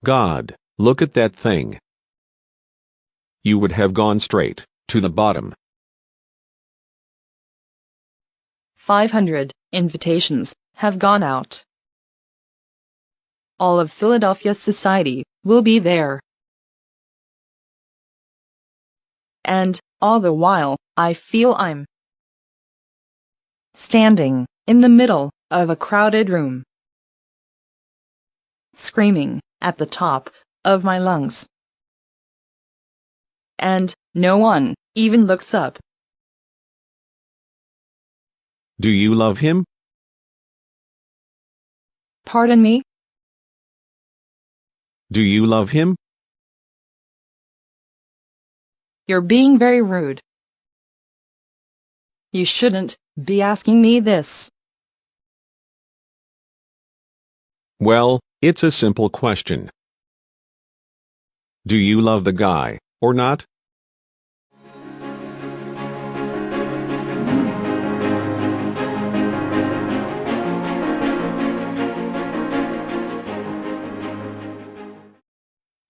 God, look at that thing. You would have gone straight to the bottom. 500 invitations have gone out. All of Philadelphia society will be there. And all the while, I feel I'm standing in the middle of a crowded room, screaming at the top of my lungs. And no one even looks up. Do you love him? Pardon me? Do you love him? You're being very rude. You shouldn't be asking me this. Well, it's a simple question. Do you love the guy, or not?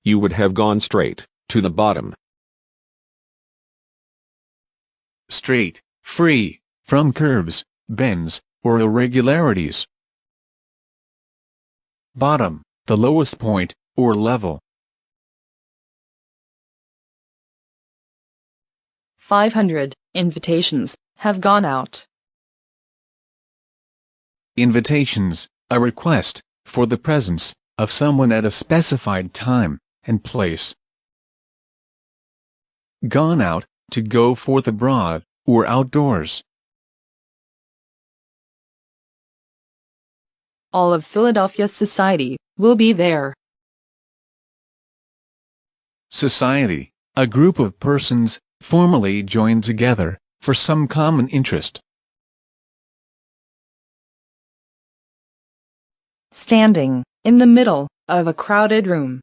You would have gone straight to the bottom. Straight, free from curves, bends, or irregularities. Bottom, the lowest point, or level. 500 invitations have gone out. Invitations, a request for the presence of someone at a specified time and place. Gone out, to go forth abroad, or outdoors. All of Philadelphia society will be there. Society, a group of persons formally joined together for some common interest. Standing in the middle of a crowded room.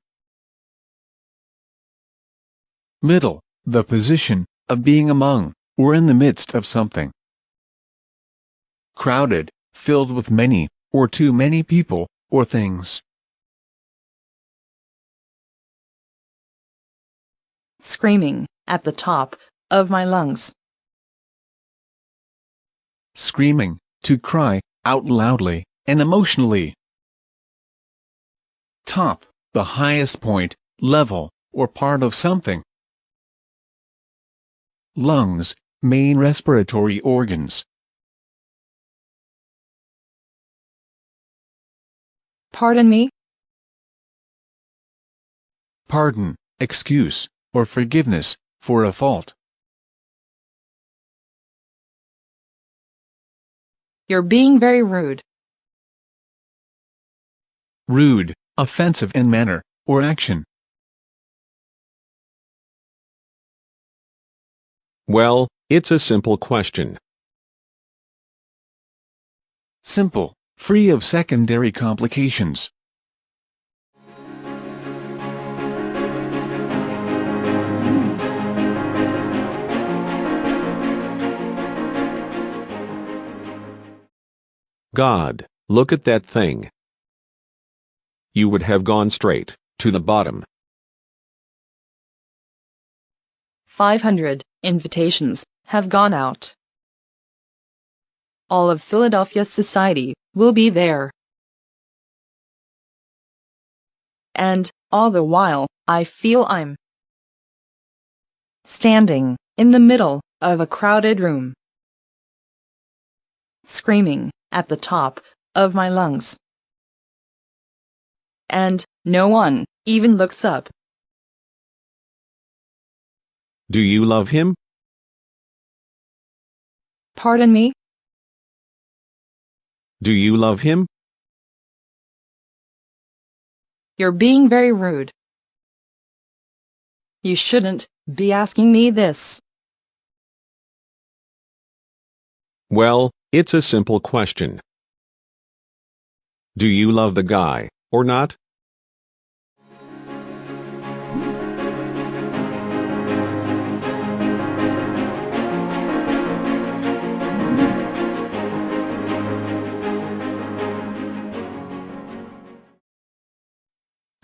Middle, the position of being among, or in the midst of something. Crowded, filled with many, or too many people, or things. Screaming at the top of my lungs. Screaming, to cry out loudly and emotionally. Top, the highest point, level, or part of something. Lungs, main respiratory organs. Pardon me? Pardon, excuse, or forgiveness for a fault. You're being very rude. Rude, offensive in manner or action. Well, it's a simple question. Simple, free of secondary complications. God, look at that thing. You would have gone straight to the bottom. 500 invitations have gone out. All of Philadelphia society will be there. And all the while, I feel I'm standing in the middle of a crowded room, screaming at the top of my lungs. And no one even looks up. Do you love him? Pardon me? Do you love him? You're being very rude. You shouldn't be asking me this. Well, it's a simple question. Do you love the guy, or not?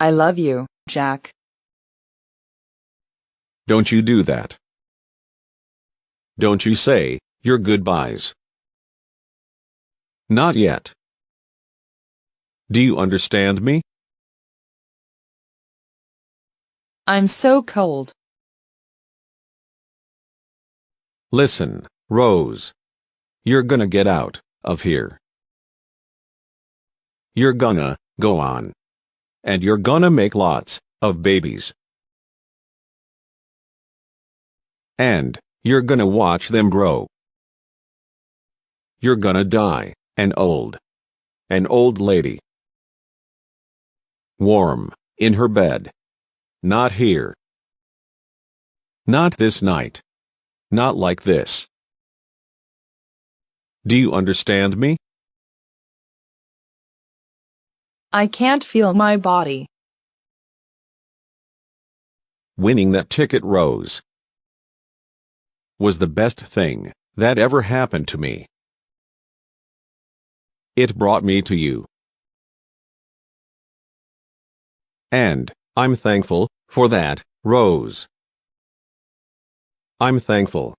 I love you, Jack. Don't you do that. Don't you say your goodbyes. Not yet. Do you understand me? I'm so cold. Listen, Rose. You're gonna get out of here. You're gonna go on. And you're gonna make lots of babies. And you're gonna watch them grow. You're gonna die an old lady. Warm in her bed. Not here. Not this night. Not like this. Do you understand me? I can't feel my body. Winning that ticket, Rose, was the best thing that ever happened to me. It brought me to you. And I'm thankful for that, Rose. I'm thankful.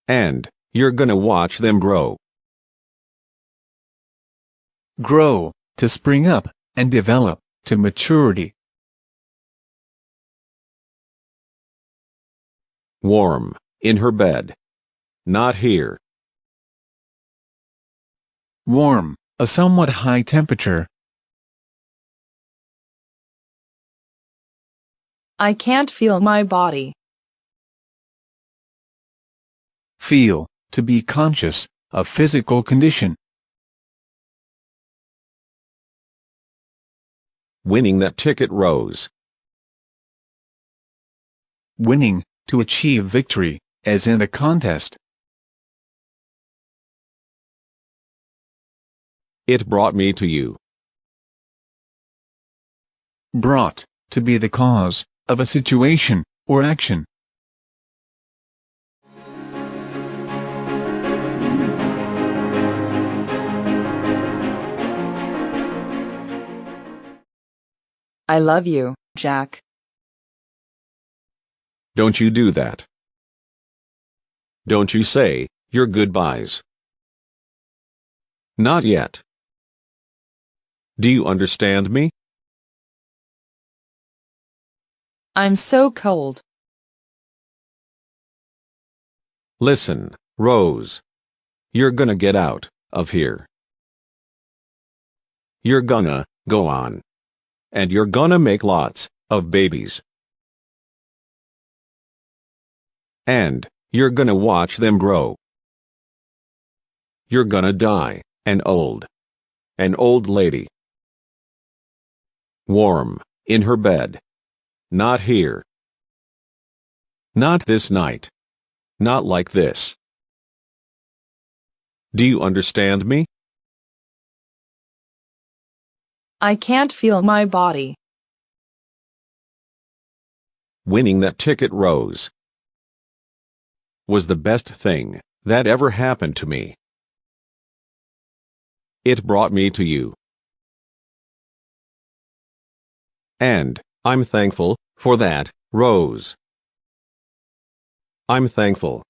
And you're gonna watch them grow. Grow, to spring up, and develop, to maturity. Warm in her bed. Not here. Warm, a somewhat high temperature. I can't feel my body. Feel, to be conscious, of physical condition. Winning that ticket, Rose. Winning, to achieve victory, as in a contest. It brought me to you. Brought, to be the cause, of a situation, or action. I love you, Jack. Don't you do that. Don't you say your goodbyes. Not yet. Do you understand me? I'm so cold. Listen, Rose. You're gonna get out of here. You're gonna go on. And you're gonna make lots of babies. And you're gonna watch them grow. You're gonna die an old lady. Warm in her bed. Not here. Not this night. Not like this. Do you understand me? I can't feel my body. Winning that ticket, Rose, was the best thing that ever happened to me. It brought me to you. And I'm thankful for that, Rose. I'm thankful.